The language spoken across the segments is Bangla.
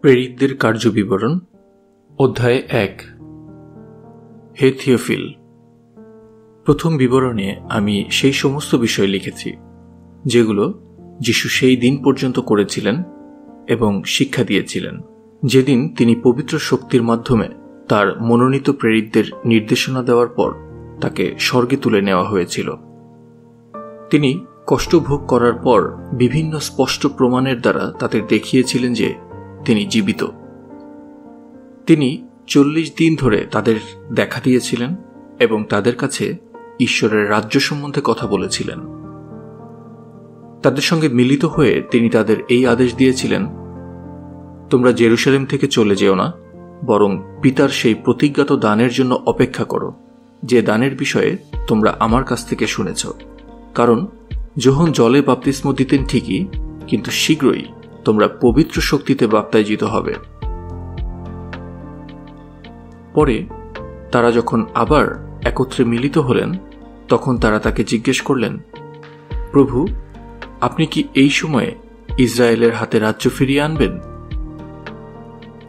প্রেরিতদের কার্যবিবরণ অধ্যায় ১। হে থিওফিল, প্রথম বিবরণে আমি সেই সমস্ত বিষয় লিখেছি যেগুলো যিশু সেই দিন পর্যন্ত করেছিলেন এবং শিক্ষা দিয়েছিলেন, যেদিন তিনি পবিত্র শক্তির মাধ্যমে তার মনোনীত প্রেরিতদের নির্দেশনা দেওয়ার পর তাকে স্বর্গে তুলে নেওয়া হয়েছিল। তিনি কষ্ট ভোগ করার পর বিভিন্ন স্পষ্ট প্রমাণের দ্বারা তাদের দেখিয়েছিলেন যে তিনি জীবিত। তিনি 40 দিন ধরে তাদের দেখা দিয়েছিলেন এবং তাদের কাছে ঈশ্বরের রাজ্য সম্বন্ধে কথা বলেছিলেন। তাদের সঙ্গে মিলিত হয়ে তিনি তাদের এই আদেশ দিয়েছিলেন, তোমরা জেরুসালেম থেকে চলে যেও না, বরং পিতার সেই প্রতিজ্ঞাত দানের জন্য অপেক্ষা করো, যে দানের বিষয়ে তোমরা আমার কাছ থেকে শুনেছ। কারণ যোহন জলে বাপ্তিস্ম দিতেন ঠিকই, কিন্তু শীঘ্রই তোমরা পবিত্র শক্তিতে বাপ্তায়জিত হবে। পরে তারা যখন আবার একত্রে মিলিত হলেন, তখন তারা তাকে জিজ্ঞেস করলেন, প্রভু, আপনি কি এই সময়ে ইসরায়েলের হাতে রাজ্য ফিরিয়ে আনবেন?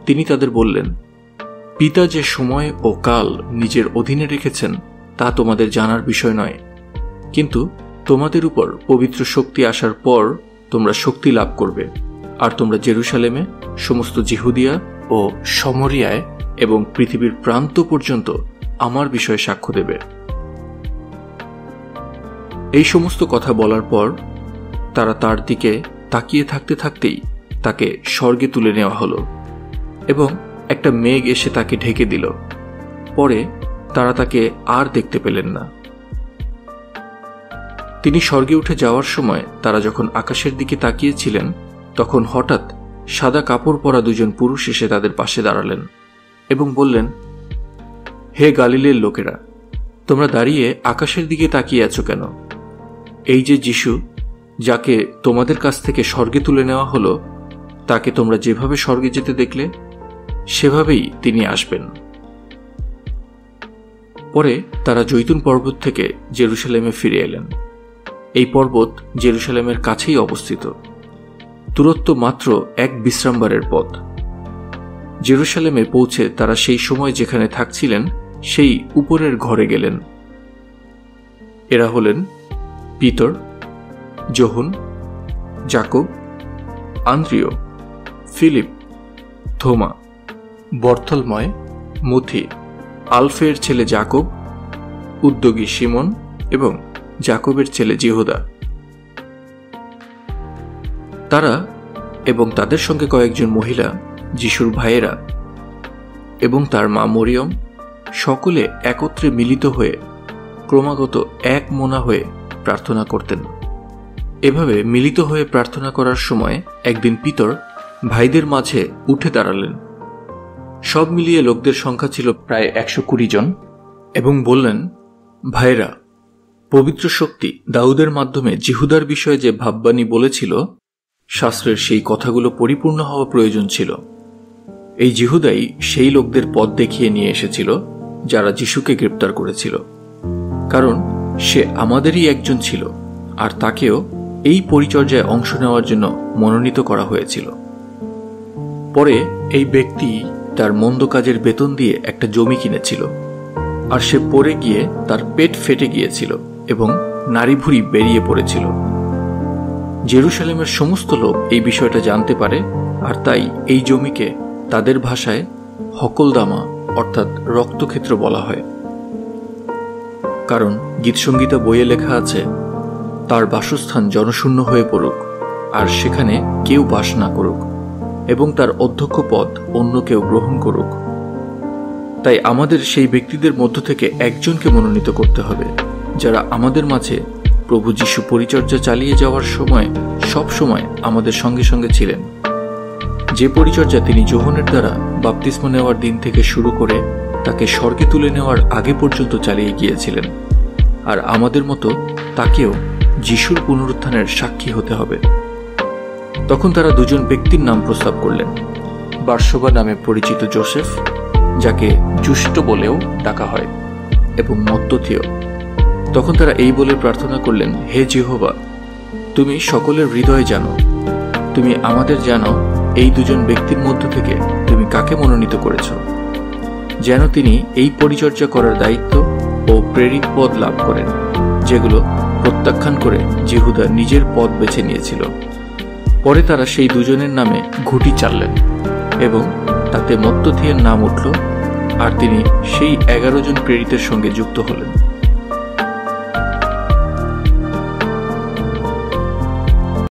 তিনি তাদের বললেন, পিতা যে সময় ও কাল নিজের অধীনে রেখেছেন তা তোমাদের জানার বিষয় নয়, কিন্তু তোমাদের উপর পবিত্র শক্তি আসার পর তোমরা শক্তি লাভ করবে, আর তোমরা জেরুসালেমে, সমস্ত জিহুদিয়া ও সমরিয়ায় এবং পৃথিবীর প্রান্ত পর্যন্ত আমার বিষয়ে সাক্ষ্য দেবে। এই সমস্ত কথা বলার পর তারা তার দিকে তাকিয়ে থাকতে থাকতেই তাকে স্বর্গে তুলে নেওয়া হলো এবং একটা মেঘ এসে তাকে ঢেকে দিল। পরে তারা তাকে আর দেখতে পেলেন না। তিনি স্বর্গে উঠে যাওয়ার সময় তারা যখন আকাশের দিকে তাকিয়েছিলেন, তখন হঠাৎ সাদা কাপড় পরা দুজন পুরুষ এসে তাদের পাশে দাঁড়ালেন এবং বললেন, হে গালিলের লোকেরা, তোমরা দাঁড়িয়ে আকাশের দিকে তাকিয়ে আছো কেন? এই যে যিশু, যাকে তোমাদের কাছ থেকে স্বর্গে তুলে নেওয়া হলো, তাকে তোমরা যেভাবে স্বর্গে যেতে দেখলে, সেভাবেই তিনি আসবেন। পরে তারা জৈতুন পর্বত থেকে জেরুসালেমে ফিরে এলেন। এই পর্বত জেরুসালেমের কাছেই অবস্থিত, দূরত্ব মাত্র 1 বিশ্রামবারের পথ। জেরুসালেমে পৌঁছে তারা সেই সময় যেখানে থাকছিলেন সেই উপরের ঘরে গেলেন। এরা হলেন পিতর, যোহন, জাকব, আন্দ্রিয়, ফিলিপ, থোমা, বর্থলময়, মুথি, আলফের ছেলে জাকব, উদ্যোগী সিমন এবং জাকবের ছেলে জিহুদা। তারা এবং তাদের সঙ্গে কয়েকজন মহিলা, যিশুর ভাইয়েরা এবং তার মা মরিয়ম, সকলে একত্রে মিলিত হয়ে ক্রমাগত এক মনা হয়ে প্রার্থনা করতেন। এভাবে মিলিত হয়ে প্রার্থনা করার সময় একদিন পিতর ভাইদের মাঝে উঠে দাঁড়ালেন। সব মিলিয়ে লোকদের সংখ্যা ছিল প্রায় 120 জন, এবং বললেন, ভাইরা, পবিত্র শক্তি দাউদের মাধ্যমে জিহুদার বিষয়ে যে ভাববাণী বলেছিল, শাস্ত্রের সেই কথাগুলো পরিপূর্ণ হওয়া প্রয়োজন ছিল। এই জিহুদাই সেই লোকদের পথ দেখিয়ে নিয়ে এসেছিল যারা যিশুকে গ্রেপ্তার করেছিল, কারণ সে আমাদেরই একজন ছিল, আর তাকেও এই পরিচর্যায় অংশ নেওয়ার জন্য মনোনীত করা হয়েছিল। পরে এই ব্যক্তি তার মন্দ কাজের বেতন দিয়ে একটা জমি কিনেছিল, আর সে পড়ে গিয়ে তার পেট ফেটে গিয়েছিল এবং নাড়িভুড়ি বেরিয়ে পড়েছিল। জেরুসালেমের সমস্ত লোক এই বিষয়টা জানতে পারে, আর তাই এই জমিকে তাদের ভাষায় হকলদামা অর্থাৎ রক্তক্ষেত্র বলা হয়। কারণ গীতসংগীতা বইয়ে লেখা আছে, তার বাসস্থান জনশূন্য হয়ে পড়ুক, আর সেখানে কেউ বাস না করুক, এবং তার অধ্যক্ষ পদ অন্য কেউ গ্রহণ করুক। তাই আমাদের সেই ব্যক্তিদের মধ্য থেকে একজনকে মনোনীত করতে হবে, যারা আমাদের মাঝে প্রভু যিশু পরিচর্যা চালিয়ে যাওয়ার সময় সব সময় আমাদের সঙ্গে সঙ্গে ছিলেন, যে পরিচর্যা তিনি যোহনের দ্বারা বাপ্তিস্ম নেওয়ার দিন থেকে শুরু করে তাকে স্বর্গে তুলে নেওয়ার আগে পর্যন্ত চালিয়ে গিয়েছিলেন। আর আমাদের মতো তাকেও যিশুর পুনরুত্থানের সাক্ষী হতে হবে। তখন তারা দুজন ব্যক্তির নাম প্রস্তাব করলেন, বারসবা নামে পরিচিত যোসেফ, যাকে জুষ্ট বলেও ডাকা হয়, এবং মত্তথিয়। তখন তারা এই বলে প্রার্থনা করলেন, হে জিহোবা, তুমি সকলের হৃদয় জানো, তুমি আমাদের জানো এই দুজন ব্যক্তির মধ্য থেকে তুমি কাকে মনোনীত করেছ, যেন তিনি এই পরিচর্যা করার দায়িত্ব ও প্রেরিত পদ লাভ করেন, যেগুলো প্রত্যাখ্যান করে জিহুদা নিজের পদ বেছে নিয়েছিল। পরে তারা সেই দুজনের নামে ঘুঁটি চাললেন এবং তাতে মত্তথিয়ের নাম উঠল, আর তিনি সেই 11 জন প্রেরিতের সঙ্গে যুক্ত হলেন।